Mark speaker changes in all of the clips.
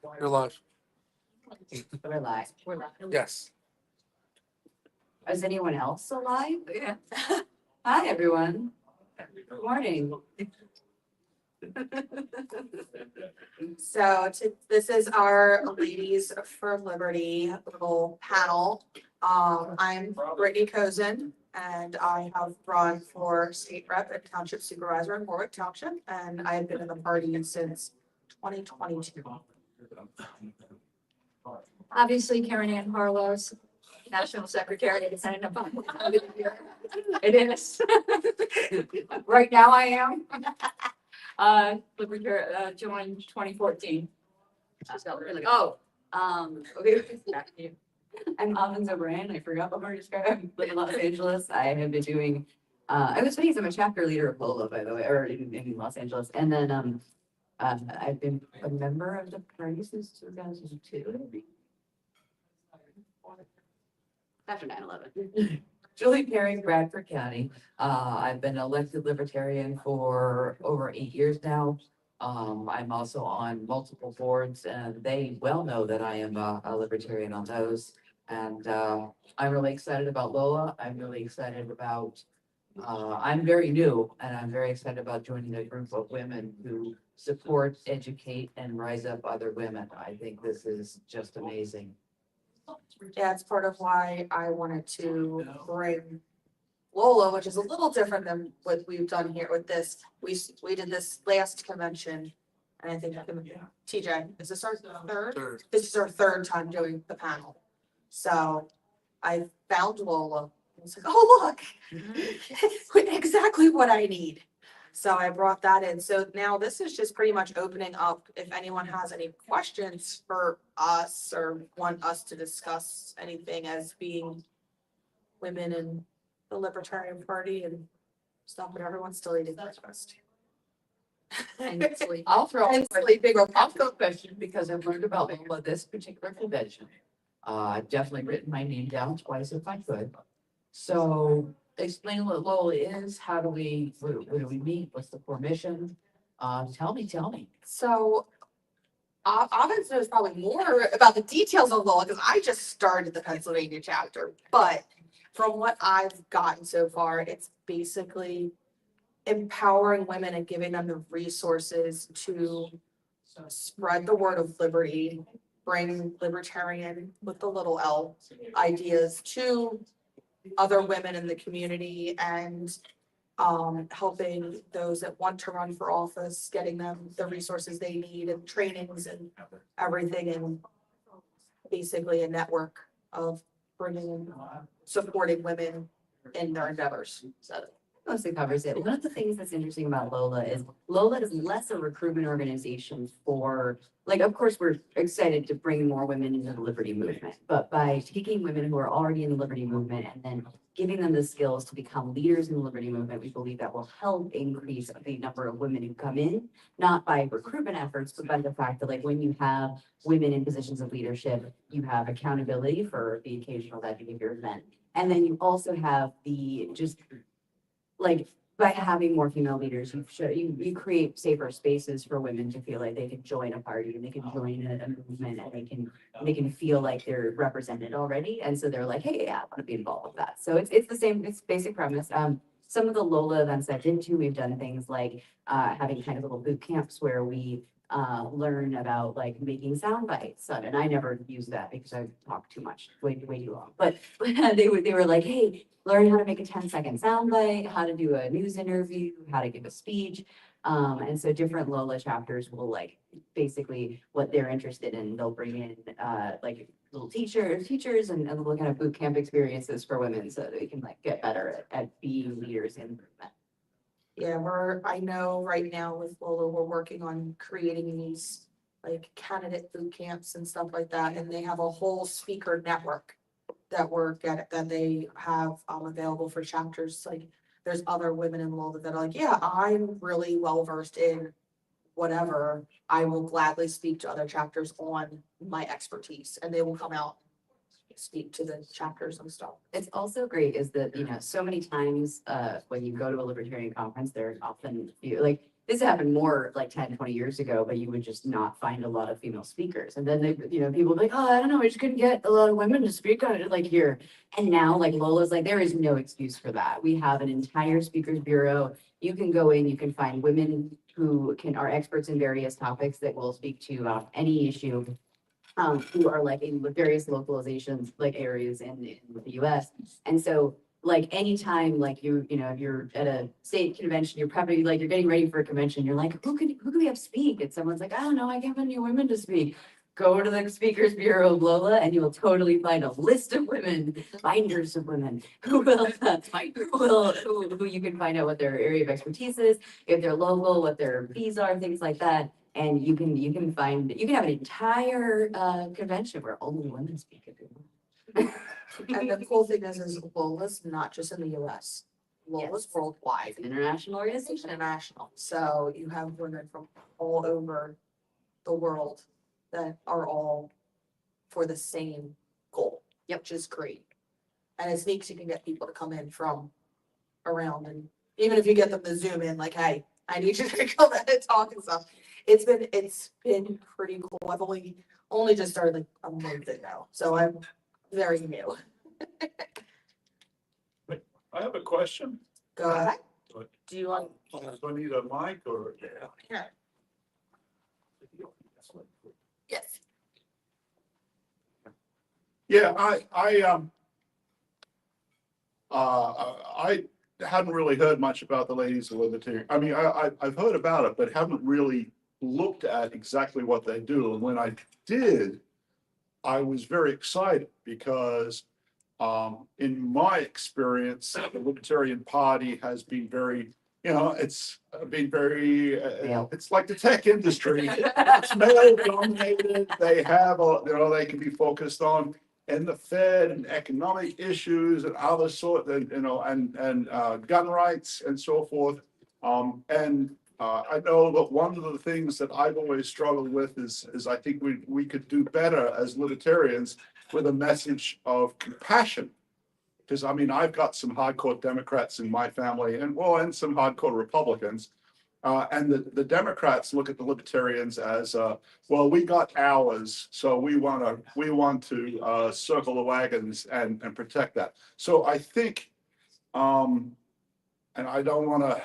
Speaker 1: You're live.
Speaker 2: We're live. We're live.
Speaker 1: Yes.
Speaker 2: Is anyone else alive?
Speaker 3: Yeah.
Speaker 2: Hi, everyone. Good morning.
Speaker 3: So this is our Ladies for Liberty little panel. I'm Brittany Kosin, and I have run for state rep and township supervisor in Warwick Township, and I have been in the party since 2022.
Speaker 4: Obviously, Caryn and Harlos, National Secretary, depending upon. It is. Right now I am. Liberty, joined 2014. So really,
Speaker 2: Okay. Back to you. I'm Avens O'Brien. I forgot what we're describing. I live in Los Angeles. I have been doing, I was funny, 'cause I'm a chapter leader of Lola, by the way, or in Los Angeles. And then, I've been a member of the party since 2002, I think. After 9/11. Julie Perry, Bradford County. I've been elected libertarian for over 8 years now. I'm also on multiple boards and they well know that I am a libertarian on those. And, I'm really excited about Lola. I'm really excited about, I'm very new and I'm very excited about joining a group of women who support, educate, and rise up other women. I think this is just amazing.
Speaker 3: Yeah, it's part of why I wanted to bring Lola, which is a little different than what we've done here with this. We did this last convention. And I think TJ, is this our third?
Speaker 1: Third.
Speaker 3: This is our third time doing the panel. So I found Lola. I was like, oh, look, exactly what I need. So I brought that in. So now this is just pretty much opening up. If anyone has any questions for us or want us to discuss anything as being women in the Libertarian Party and stuff, but everyone's still eating breakfast.
Speaker 4: and sleep.
Speaker 2: I'll throw,
Speaker 3: And sleeping or
Speaker 2: I'll throw a question because I've learned about Lola this particular convention. I've definitely written my name down twice if I could. So explain what Lola is, how do we, where do we meet, what's the core mission? Tell me.
Speaker 3: So Avens knows probably more about the details of Lola because I just started the Pennsylvania chapter. But from what I've gotten so far, it's basically empowering women and giving them the resources to spread the word of liberty, bring libertarian with the little L ideas to other women in the community and helping those that want to run for office, getting them the resources they need and trainings and everything, and basically a network of bringing in, supporting women in their endeavors. So
Speaker 2: Mostly covers it. One of the things that's interesting about Lola is less a recruitment organization for, like, of course, we're excited to bring more women into the liberty movement, but by taking women who are already in the liberty movement and then giving them the skills to become leaders in the liberty movement, we believe that will help increase the number of women who come in, not by recruitment efforts, but by the fact that, like, when you have women in positions of leadership, you have accountability for the occasional that behavior event. And then you also have the just like by having more female leaders, you create safer spaces for women to feel like they can join a party and they can join a movement and they can feel like they're represented already. And so they're like, hey, yeah, I want to be involved with that. So it's the same, it's basic premise. Some of the Lola events I've been to, we've done things like having kind of little boot camps where we learn about like making sound bites. And I never use that because I talk too much, way too long. But they were like, hey, learn how to make a 10-second soundbite, how to do a news interview, how to give a speech. And so different Lola chapters will like basically what they're interested in. They'll bring in like little teachers and little kind of boot camp experiences for women so that they can like get better at being leaders in movement.
Speaker 3: yeah, I know right now with Lola, we're working on creating these like candidate boot camps and stuff like that. And they have a whole speaker network that they have available for chapters. Like there's other women in Lola that are like, yeah, I'm really well versed in whatever. I will gladly speak to other chapters on my expertise, and they will come out speak to the chapters and stuff.
Speaker 2: It's also great is that, you know, so many times when you go to a libertarian conference, there often like this happened more like 10, 20 years ago, but you would just not find a lot of female speakers. And then they, people would be like, oh, I don't know, I just couldn't get a lot of women to speak on it like here. And now like Lola's like, there is no excuse for that. We have an entire speakers bureau. You can go in, you can find women who are experts in various topics that will speak to you about any issue. Who are like in various localizations, like areas in the US. And so like anytime like you're at a state convention, you're probably like, you're getting ready for a convention, you're like, who can we have speak? And someone's like, I don't know, I can't find any women to speak. Go to the Speakers Bureau of Lola and you will totally find a list of women, binders of women who will, who you can find out what their area of expertise is, if they're local, what their fees are, things like that. And you can have an entire convention where only women speak.
Speaker 3: And the cool thing is Lola's not just in the US. Lola's
Speaker 2: Yes.
Speaker 3: worldwide,
Speaker 2: It's an international
Speaker 3: it's
Speaker 2: organization.
Speaker 3: international. So you have women from all over the world that are all for the same goal.
Speaker 2: Yep.
Speaker 3: Which is great. And it's neat 'cause you can get people to come in from around, and even if you get them to Zoom in, like, hey, I need you to come in and talk and stuff. It's been pretty cool. I've only just started like a month ago, so I'm very new.
Speaker 1: I have a question.
Speaker 3: Go ahead.
Speaker 1: What?
Speaker 3: Do you want?
Speaker 1: Do I need a mic or?
Speaker 3: Yeah. Yes.
Speaker 1: Yeah, I hadn't really heard much about the Ladies of Libertarian. I mean, I've heard about it, but haven't really looked at exactly what they do. And when I did, I was very excited because in my experience, the Libertarian Party has been very, it's been very,
Speaker 2: Male.
Speaker 1: it's like the tech industry. It's male dominated. They have, they can be focused on and the Fed and economic issues and other sort, and gun rights and so forth. I know that one of the things that I've always struggled with is I think we could do better as libertarians with a message of compassion. Because I mean, I've got some hardcore Democrats in my family and some hardcore Republicans. And the Democrats look at the libertarians as, we got ours, so we want to circle the wagons and protect that. So I think, and I don't want to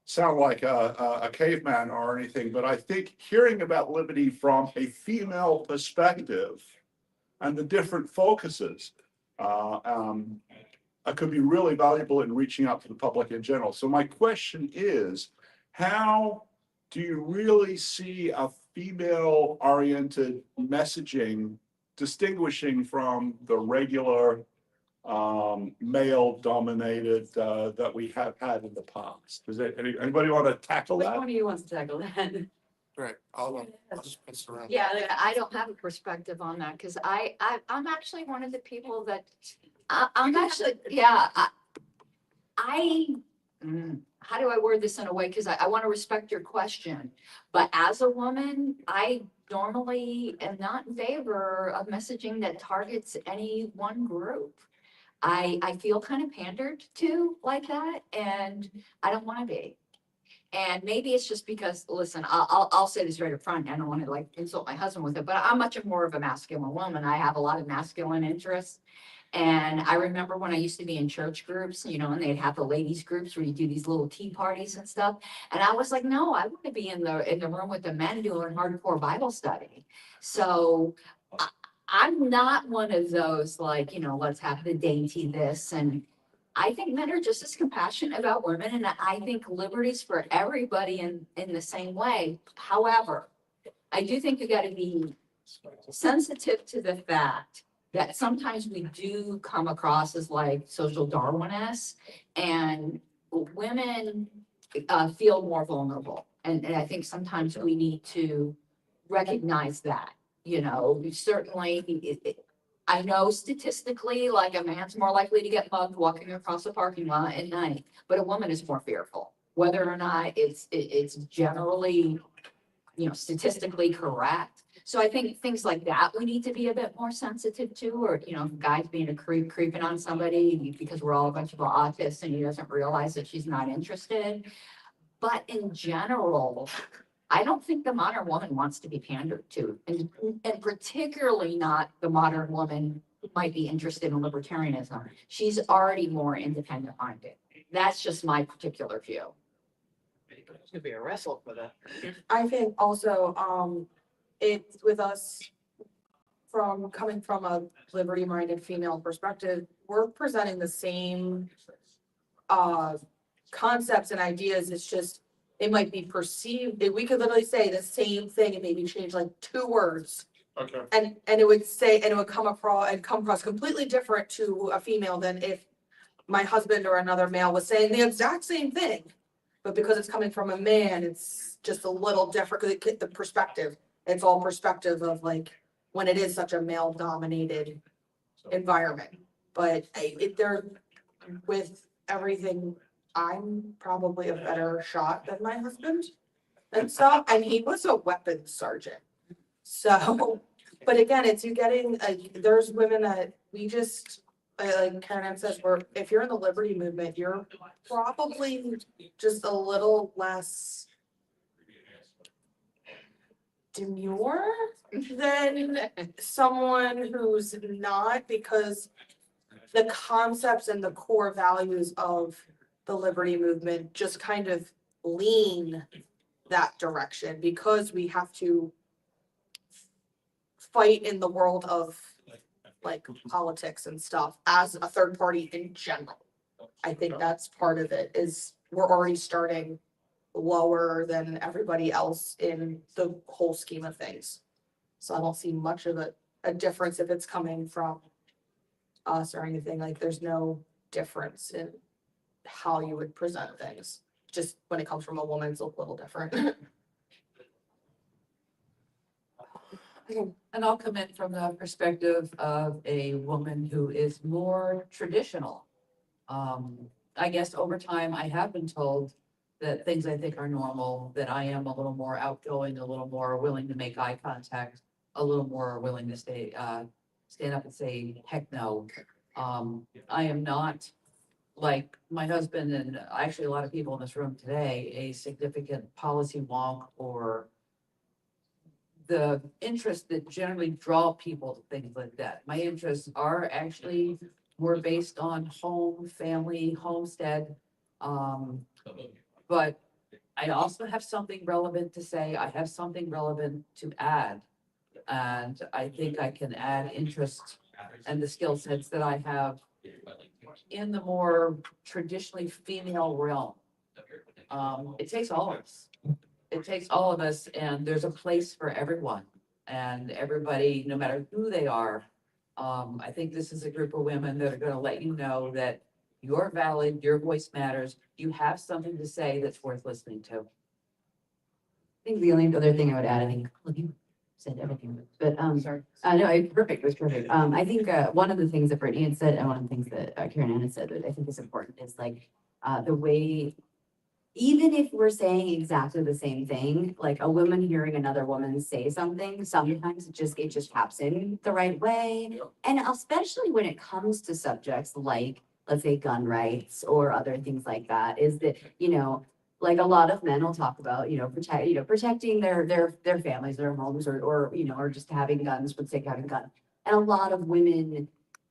Speaker 1: sound like a caveman or anything, but I think hearing about liberty from a female perspective and the different focuses could be really valuable in reaching out to the public in general. So my question is, how do you really see a female-oriented messaging distinguishing from the regular male-dominated that we have had in the past? Does anybody want to tackle
Speaker 2: Which
Speaker 1: that?
Speaker 2: one of you wants to tackle that?
Speaker 5: Right, I'll just pass it around.
Speaker 4: Yeah, I don't have a perspective on that, because I'm actually one of the people that, I'm actually, yeah, how do I word this in a way, because I want to respect your question, but as a woman, I normally am not in favor of messaging that targets any one group. I feel kind of pandered to like that, and I don't want to be. And maybe it's just because, listen, I'll say this right up front. I don't want to like insult my husband with it, but I'm much more of a masculine woman. I have a lot of masculine interests. And I remember when I used to be in church groups, and they'd have the ladies groups where you do these little tea parties and stuff. And I was like, no, I want to be in the room with the men doing hardcore Bible study. So I'm not one of those like, let's have the dainty this. And I think men are just as compassionate about women, and I think liberty's for everybody in the same way. However, I do think you got to be sensitive to the fact that sometimes we do come across as like social Darwinists, and women feel more vulnerable. And I think sometimes we need to recognize that, certainly I know statistically, like a man's more likely to get mugged walking across a parking lot at night, but a woman is more fearful, whether or not it's generally, statistically correct. So I think things like that we need to be a bit more sensitive to, or, guys being a creeping on somebody because we're all a bunch of autists and he doesn't realize that she's not interested. But in general, I don't think the modern woman wants to be pandered to, and particularly not the modern woman who might be interested in libertarianism. She's already more independent minded. That's just my particular view.
Speaker 6: It's gonna be a wrestle for that.
Speaker 3: I think also, it's with us coming from a liberty-minded female perspective, we're presenting the same concepts and ideas. It's just, it might be perceived, we could literally say the same thing and maybe change like 2 words.
Speaker 5: Okay.
Speaker 3: And it would say, and it would come across completely different to a female than if my husband or another male was saying the exact same thing. But because it's coming from a man, it's just a little different, because the perspective, it's all perspective of like, when it is such a male-dominated environment. But they're, with everything, I'm probably a better shot than my husband and stuff, and he was a weapons sergeant. So, but again, it's you getting, there's women that we just, like Karen says, if you're in the liberty movement, you're probably just a little less demure than someone who's not, because the concepts and the core values of the liberty movement just kind of lean that direction, because we have to fight in the world of like politics and stuff as a third party in general. I think that's part of it, is we're already starting lower than everybody else in the whole scheme of things. So I don't see much of a difference if it's coming from us or anything. Like, there's no difference in how you would present things. Just when it comes from a woman, it's a little different.
Speaker 7: And I'll come in from the perspective of a woman who is more traditional. I guess over time, I have been told that things I think are normal, that I am a little more outgoing, a little more willing to make eye contact, a little more willing to stand up and say, heck no. I am not, like my husband and actually a lot of people in this room today, a significant policy wonk or the interests that generally draw people to things like that. My interests are actually more based on home, family, homestead. But I also have something relevant to say. I have something relevant to add. And I think I can add interest and the skill sets that I have in the more traditionally female realm. It takes all of us. It takes all of us, and there's a place for everyone and everybody, no matter who they are. I think this is a group of women that are gonna let you know that you're valid, your voice matters, you have something to say that's worth listening to.
Speaker 2: I think the only other thing I would add, I think, well, you said everything, but,
Speaker 7: Sorry.
Speaker 2: no, perfect, it was perfect. I think, one of the things that Brittany had said, and one of the things that Caryn had said that I think is important is like, the way, even if we're saying exactly the same thing, like a woman hearing another woman say something, sometimes it just taps in the right way. And especially when it comes to subjects like, let's say, gun rights or other things like that, is that, like a lot of men will talk about, protecting their families, their homes, or just having guns for the sake of having guns. And a lot of women,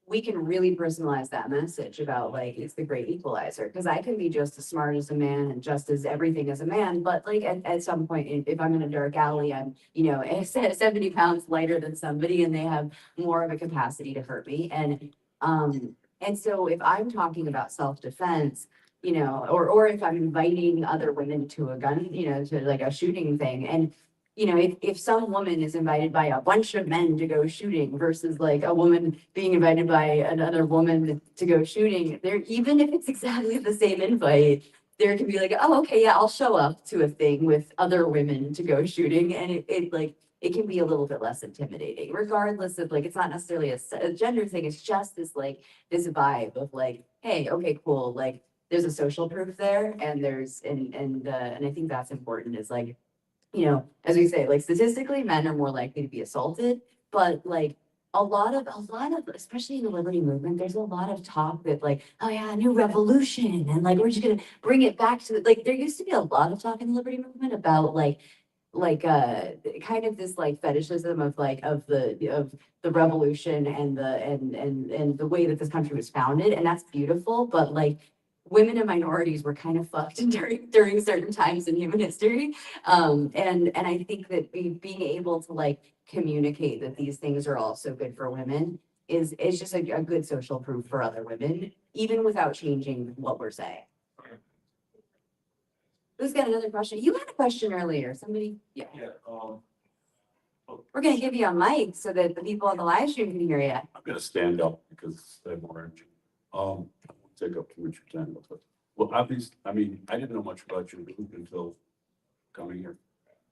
Speaker 2: we can really personalize that message about like, it's the great equalizer, because I can be just as smart as a man and just as everything as a man, but like at some point, if I'm in a dark alley, I'm, 70 pounds lighter than somebody and they have more of a capacity to hurt me. And so if I'm talking about self-defense, or if I'm inviting other women to a gun, to like a shooting thing, and if some woman is invited by a bunch of men to go shooting versus like a woman being invited by another woman to go shooting, there, even if it's exactly the same invite, there can be like, oh, okay, yeah, I'll show up to a thing with other women to go shooting. And it can be a little bit less intimidating, regardless of like, it's not necessarily a gender thing. It's just this vibe of like, hey, okay, cool. Like there's a social proof there. And and I think that's important, is like, as we say, like statistically, men are more likely to be assaulted, but like a lot of, especially in the liberty movement, there's a lot of talk that like, oh yeah, a new revolution, and like, we're just gonna bring it back to, like, there used to be a lot of talk in the liberty movement about kind of this like fetishism of the revolution and the way that this country was founded, and that's beautiful, but like women and minorities were kind of fucked during certain times in human history. And I think that being able to like communicate that these things are also good for women is just a good social proof for other women, even without changing what we're saying. Who's got another question? You had a question earlier, somebody, yeah. We're gonna give you a mic so that the people on the live stream can hear you.
Speaker 8: I'm gonna stand up because they have more energy. I won't take up too much of your time, but, well, obviously, I mean, I didn't know much about your group until coming here.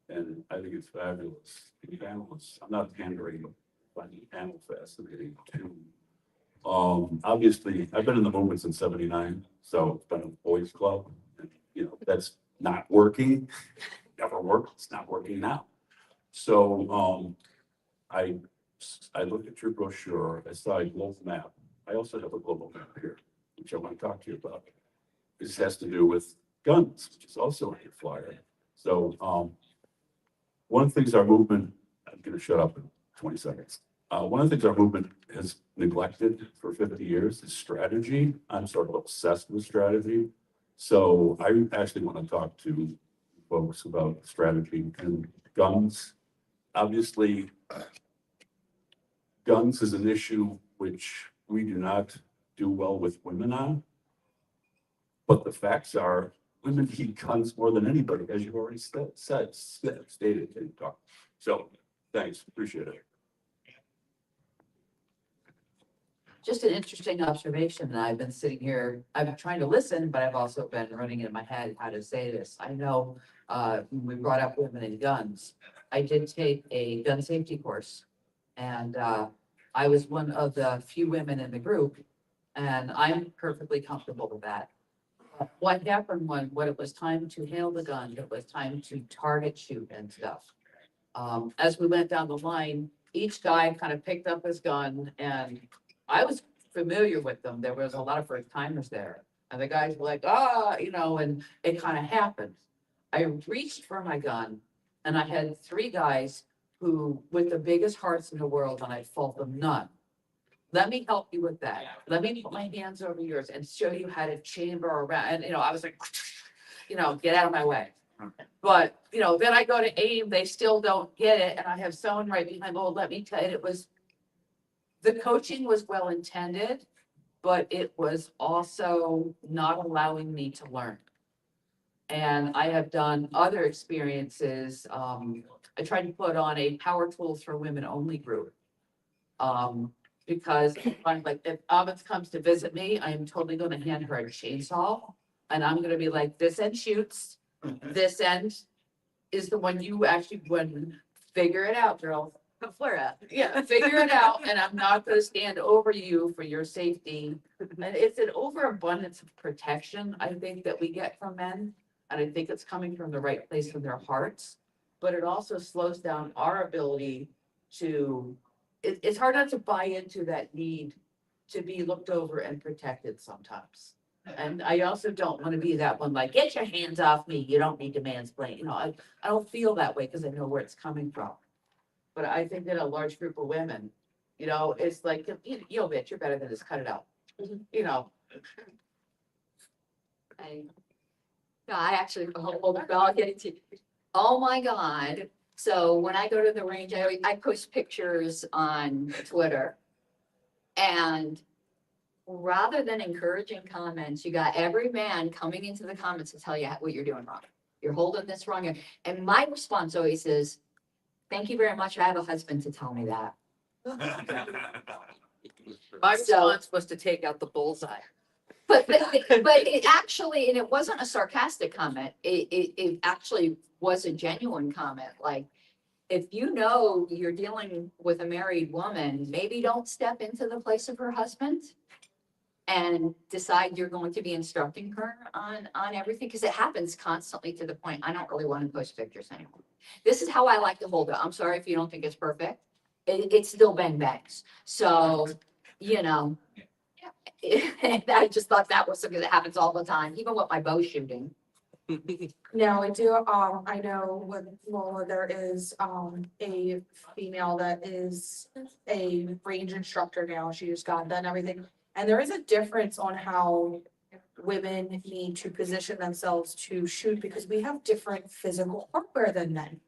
Speaker 8: And I think it's fabulous. The panelists, I'm not pandering, but finding the panel fascinating too. Obviously, I've been in the movement since '79, so it's been a boys club. And, you know, that's not working, never worked, it's not working now. So, I looked at your brochure, I saw a global map. I also have a global map here, which I want to talk to you about. This has to do with guns, which is also on your flyer. So, one of the things our movement, I'm gonna shut up in 20 seconds. One of the things our movement has neglected for 50 years is strategy. I'm sort of obsessed with strategy. So I actually want to talk to folks about strategy and guns. Obviously, guns is an issue which we do not do well with women on. But the facts are, women need guns more than anybody, as you've already stated, can talk. So, thanks, appreciate it.
Speaker 7: Just an interesting observation, and I've been sitting here, I've been trying to listen, but I've also been running in my head how to say this. I know, we brought up women and guns. I did take a gun safety course, and, I was one of the few women in the group, and I'm perfectly comfortable with that. What happened when it was time to handle the gun, it was time to target shoot and stuff. As we went down the line, each guy kind of picked up his gun, and I was familiar with them. There was a lot of first timers there. And the guys were like, you know, and it kind of happened. I reached for my gun, and I had three guys who, with the biggest hearts in the world, and I fault them none. Let me help you with that. Let me put my hands over yours and show you how to chamber around. And, you know, I was like, you know, get out of my way. But, you know, then I go to aim, they still don't get it. And I have someone right behind, oh, let me tell you, the coaching was well intended, but it was also not allowing me to learn. And I have done other experiences. I tried to put on a power tools for women only group. Because I'm like, if Avens comes to visit me, I am totally gonna hand her a chainsaw. And I'm gonna be like, this end shoots, this end is the one you actually wouldn't figure it out, girl.
Speaker 2: Flora.
Speaker 7: Yeah, figure it out, and I'm not gonna stand over you for your safety. And it's an overabundance of protection, I think, that we get from men. And I think it's coming from the right place in their hearts, but it also slows down our ability to, it's hard not to buy into that need to be looked over and protected sometimes. And I also don't want to be that one like, get your hands off me, you don't need to mansplain, you know, I don't feel that way because I know where it's coming from. But I think that a large group of women, you know, it's like, yo, bitch, you're better than this, cut it out. You know,
Speaker 4: I actually, I'll get it to, oh my God. So when I go to the range, I post pictures on Twitter. And rather than encouraging comments, you got every man coming into the comments to tell you what you're doing wrong. You're holding this wrong. And my response always is, thank you very much. I have a husband to tell me that.
Speaker 7: my
Speaker 4: So-
Speaker 7: response was to take out the bullseye.
Speaker 4: But it actually, and it wasn't a sarcastic comment. It actually was a genuine comment. Like, if you know you're dealing with a married woman, maybe don't step into the place of her husband and decide you're going to be instructing her on everything, because it happens constantly to the point I don't really want to post pictures anymore. This is how I like to hold it. I'm sorry if you don't think it's perfect. it's still bang bangs. So, you know. I just thought that was something that happens all the time, even with my bow shooting.
Speaker 3: Now, I do, I know with Lola, there is, a female that is a range instructor now. She just got done everything. And there is a difference on how women need to position themselves to shoot because we have different physical hardware than men.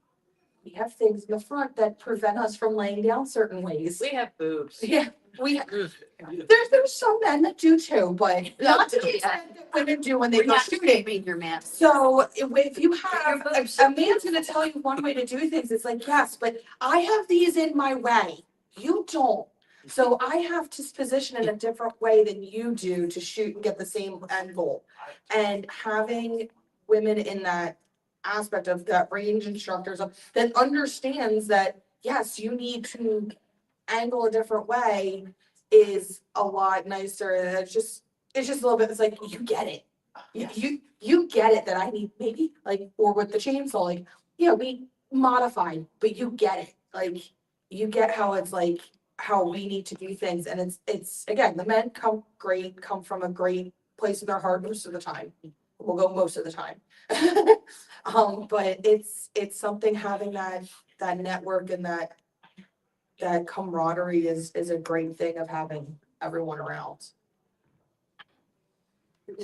Speaker 3: We have things in the front that prevent us from laying down certain ways.
Speaker 6: We have boobs.
Speaker 3: Yeah, there's some men that do too, but not to the extent that women do when they
Speaker 4: We're
Speaker 3: go
Speaker 4: not
Speaker 3: shooting.
Speaker 4: shaming your man.
Speaker 3: So if you have, a man's gonna tell you one way to do things, it's like, yes, but I have these in my way. You don't. So I have to position in a different way than you do to shoot and get the same end goal. And having women in that aspect of that range instructors that understands that, yes, you need to angle a different way is a lot nicer. And it's just a little bit, it's like, you get it. You get it that I need maybe like, or with the chainsaw, like, yeah, we modified, but you get it. Like, you get how it's like, how we need to do things. And it's, again, the men come from a great place in their heart most of the time. We'll go most of the time. But it's something having that network and that camaraderie is a great thing of having everyone around.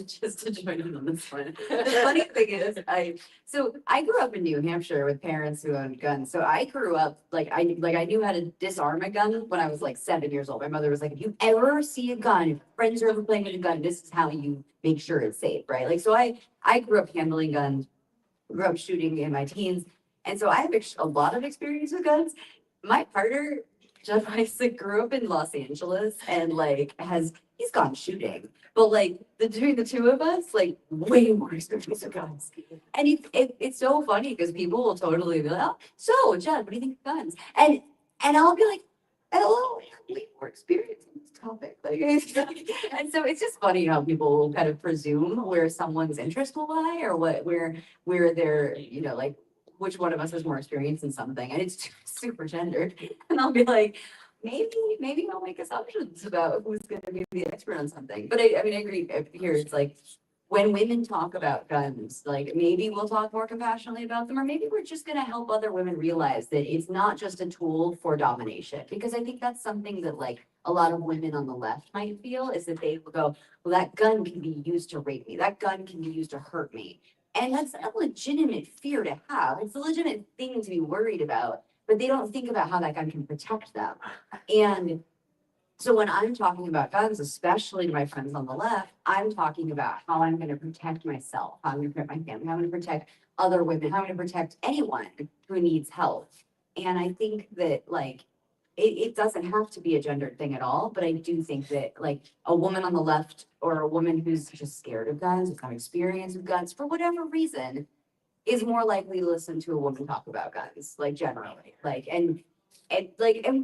Speaker 2: Just to join in on this one. The funny thing is, I grew up in New Hampshire with parents who owned guns. So I grew up, I knew how to disarm a gun when I was like 7 years old. My mother was like, if you ever see a gun, if friends are ever playing with a gun, this is how you make sure it's safe, right? Like, so I grew up handling guns, grew up shooting in my teens. And so I have a lot of experience with guns. My partner, Jeff Isaac, grew up in Los Angeles and he's gone shooting. But between the two of us, way more experience with guns. And it's so funny because people will totally be like, oh, so Jen, what do you think of guns? And I'll be like, hello, I have way more experience on this topic. And so it's just funny how people will kind of presume where someone's interest will lie or where they're, which one of us has more experience in something. And it's super gendered. And I'll be like, maybe I'll make assumptions about who's going to be the expert on something. But I mean, I agree here. It's like when women talk about guns, maybe we'll talk more compassionately about them, or maybe we're just going to help other women realize that it's not just a tool for domination. Because I think that's something that a lot of women on the left might feel is that they will go, well, that gun can be used to rape me. That gun can be used to hurt me. And that's a legitimate fear to have. It's a legitimate thing to be worried about. But they don't think about how that gun can protect them. And so when I'm talking about guns, especially to my friends on the left, I'm talking about how I'm going to protect myself, how I'm going to protect my family, how I'm going to protect other women, how I'm going to protect anyone who needs help. And I think that it doesn't have to be a gendered thing at all, but I do think that a woman on the left or a woman who's just scared of guns, who's got experience with guns for whatever reason, is more likely to listen to a woman talk about guns, generally. And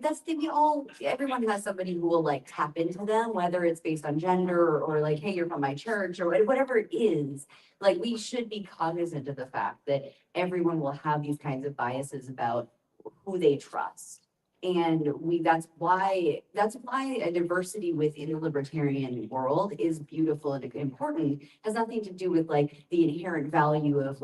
Speaker 2: that's the thing, everyone has somebody who will tap into them, whether it's based on gender or hey, you're from my church or whatever it is. We should be cognizant of the fact that everyone will have these kinds of biases about who they trust. And that's why a diversity within the libertarian world is beautiful and important. It has nothing to do with the inherent value of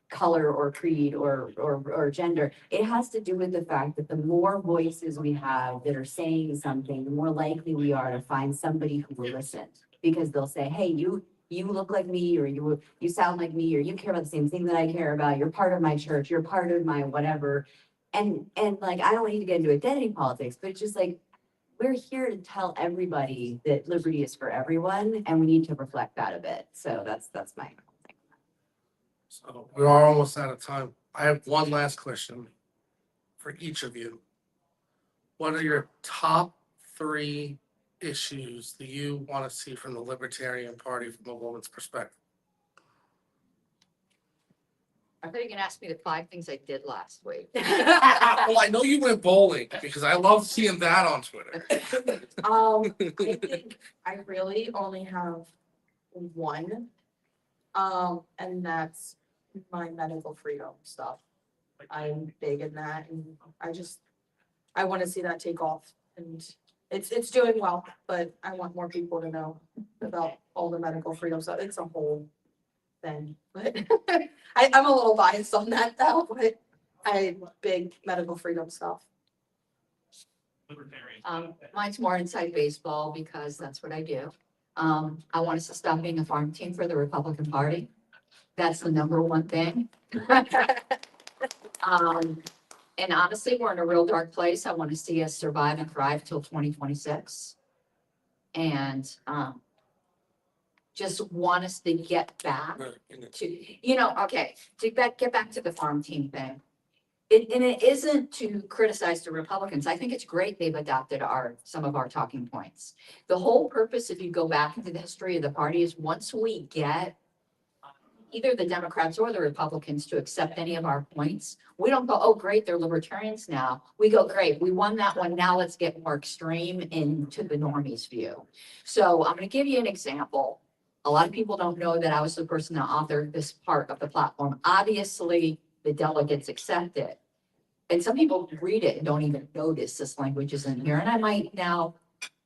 Speaker 2: color or creed or gender. It has to do with the fact that the more voices we have that are saying something, the more likely we are to find somebody who will listen, because they'll say, hey, you look like me, or you sound like me, or you care about the same thing that I care about. You're part of my church. You're part of my whatever. And I don't need to get into identity politics, but it's just we're here to tell everybody that liberty is for everyone, and we need to reflect that a bit. So that's my thing.
Speaker 5: So we are almost out of time. I have one last question for each of you. What are your top 3 issues that you want to see from the Libertarian Party from a woman's perspective?
Speaker 4: I thought you were gonna ask me the 5 things I did last week.
Speaker 5: Well, I know you went bowling because I love seeing that on Twitter.
Speaker 3: I think I really only have one. And that's my medical freedom stuff. I'm big in that, and I I want to see that take off, and it's doing well, but I want more people to know about all the medical freedom stuff. It's a whole thing, but I'm a little biased on that though, but big medical freedom stuff.
Speaker 4: Mine's more inside baseball because that's what I do. I want us to stop being a farm team for the Republican Party. That's the number one thing. And honestly, we're in a real dark place. I want to see us survive and thrive till 2026. And, just want us to get back to, okay, get back to the farm team thing. And it isn't to criticize the Republicans. I think it's great they've adopted some of our talking points. The whole purpose, if you go back into the history of the party, is once we get either the Democrats or the Republicans to accept any of our points, we don't go, oh, great, they're libertarians now. We go, great, we won that one. Now let's get more extreme into the normies view. So I'm going to give you an example. A lot of people don't know that I was the person that authored this part of the platform. Obviously, the delegates accept it. And some people read it and don't even notice this language is in here. And I might now,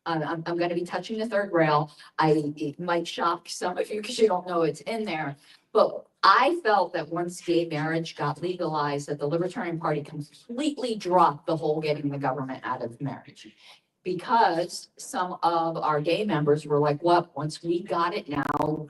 Speaker 4: I'm going to be touching the third rail. It might shock some of you because you don't know it's in there. But I felt that once gay marriage got legalized, that the Libertarian Party completely dropped the whole getting the government out of marriage. Because some of our gay members were like, what, once we got it now,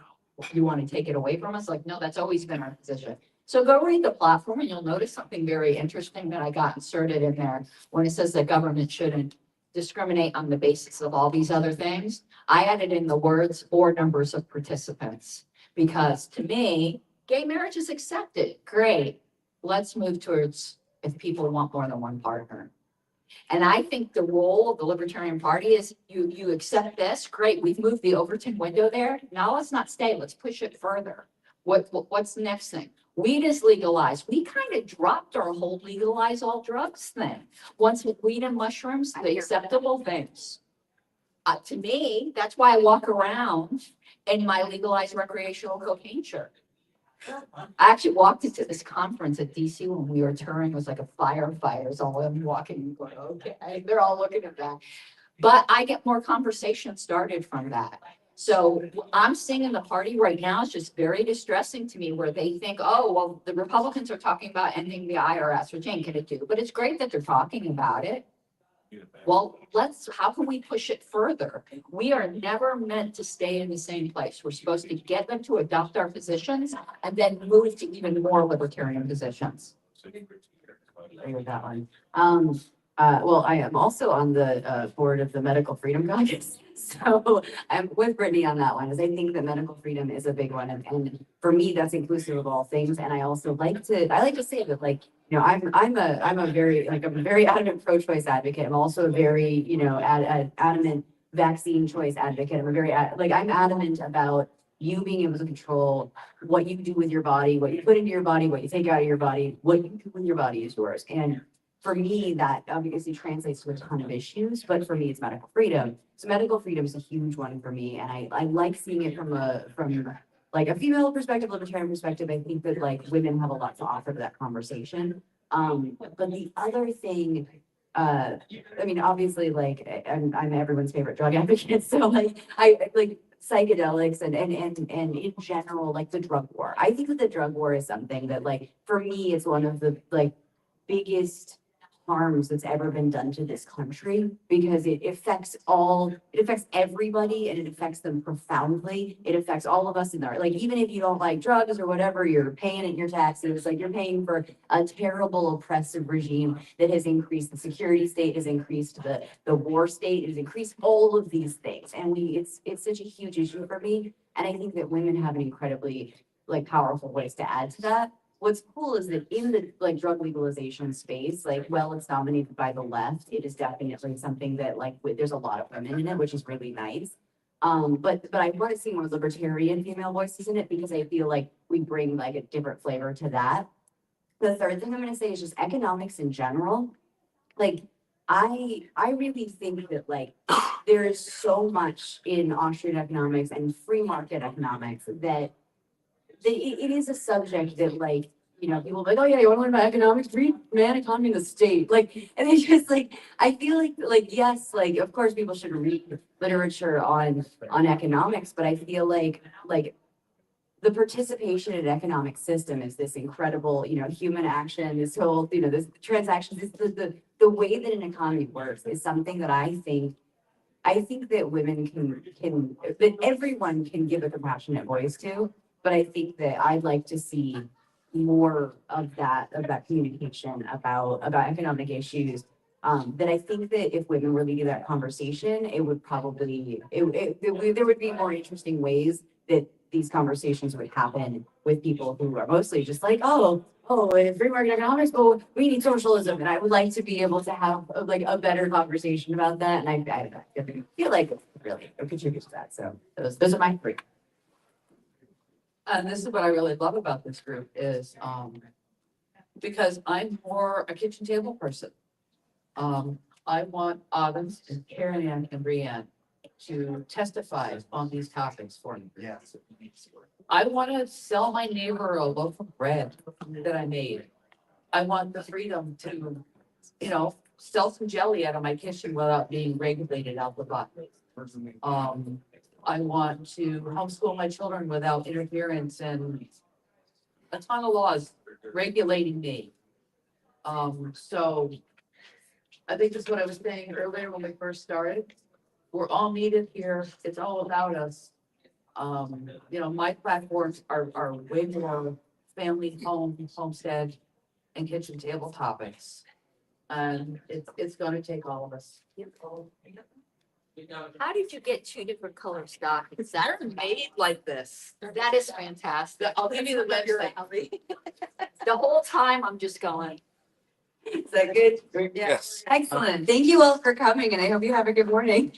Speaker 4: you want to take it away from us? Like, no, that's always been our position. So go read the platform and you'll notice something very interesting that I got inserted in there when it says that government shouldn't discriminate on the basis of all these other things. I added in the words or numbers of participants. Because to me, gay marriage is accepted. Great. Let's move towards if people want more than one partner. And I think the role of the Libertarian Party is you accept this. Great. We've moved the Overton window there. Now let's not stay. Let's push it further. What's the next thing? Weed is legalized. We kind of dropped our whole legalize all drugs thing. Once with weed and mushrooms, the acceptable things. To me, that's why I walk around in my legalized recreational cocaine shirt. I actually walked into this conference at DC when we were touring. It was like a firefighter. So I'm walking, going, okay, they're all looking at that. But I get more conversation started from that. So I'm seeing in the party right now, it's just very distressing to me where they think, oh, well, the Republicans are talking about ending the IRS, which ain't gonna do, but it's great that they're talking about it. Well, how can we push it further? We are never meant to stay in the same place. We're supposed to get them to adopt our positions and then move to even more libertarian positions.
Speaker 2: Agree with that one. Well, I am also on the board of the Medical Freedom Caucus. So I'm with Brittany on that one, as I think that medical freedom is a big one. And for me, that's inclusive of all things. And I also like to say that, like, you know, I'm a very adamant pro-choice advocate. I'm also a very, you know, adamant vaccine choice advocate. I'm adamant about you being able to control what you do with your body, what you put into your body, what you take out of your body, what you do with your body is yours. And for me, that obviously translates to a ton of issues, but for me, it's medical freedom. So medical freedom is a huge one for me. And I like seeing it from like a female perspective, libertarian perspective. I think that like women have a lot to offer to that conversation. But the other thing, I mean, obviously, like I'm everyone's favorite drug advocate. So like I like psychedelics and in general, like the drug war. I think that the drug war is something that, like, for me, it's one of the like biggest harms that's ever been done to this country, because it affects everybody and it affects them profoundly. It affects all of us in there. Like, even if you don't like drugs or whatever, you're paying in your taxes, like you're paying for a terrible oppressive regime that has increased the security state, has increased the war state, has increased all of these things. And it's such a huge issue for me. And I think that women have an incredibly like powerful ways to add to that. What's cool is that in the like drug legalization space, like, well, it's dominated by the left. It is definitely something that like there's a lot of women in it, which is really nice. But I want to see more libertarian female voices in it, because I feel like we bring like a different flavor to that. The third thing I'm going to say is just economics in general. Like, I really think that like there is so much in Austrian economics and free market economics that it is a subject that like you know, people are like, oh yeah, you want to learn about economics? Read Man, Economy, and the State. Like, and it's just like, I feel like, yes, like, of course, people should read literature on economics, but I feel like the participation in economic system is this incredible, you know, human action, this whole, you know, this transactions, this, the way that an economy works is something that I think that women can, that everyone can give a compassionate voice to, but I think that I'd like to see more of that communication about economic issues. That I think that if women were leading that conversation, it would probably, there would be more interesting ways that these conversations would happen with people who are mostly just like, oh, free market economics, oh, we need socialism. And I would like to be able to have like a better conversation about that. And I feel like really contribute to that. So those are my three.
Speaker 7: And this is what I really love about this group is, because I'm more a kitchen table person. I want Avens and Caryn and Brianne to testify on these topics for me.
Speaker 1: Yes.
Speaker 7: I want to sell my neighbor a loaf of bread that I made. I want the freedom to, you know, sell some jelly out of my kitchen without being regulated out the butt. I want to homeschool my children without interference and a ton of laws regulating me. So I think that's what I was saying earlier when we first started. We're all needed here. It's all about us. You know, my platforms are way more family, home, homestead, and kitchen table topics. And it's gonna take all of us.
Speaker 4: How did you get two different color stockings?
Speaker 6: They're made like this.
Speaker 4: That is fantastic.
Speaker 6: I'll give you the website.
Speaker 4: The whole time I'm just going,
Speaker 2: Is that good?
Speaker 6: Yes.
Speaker 2: Excellent. Thank you all for coming and I hope you have a good morning.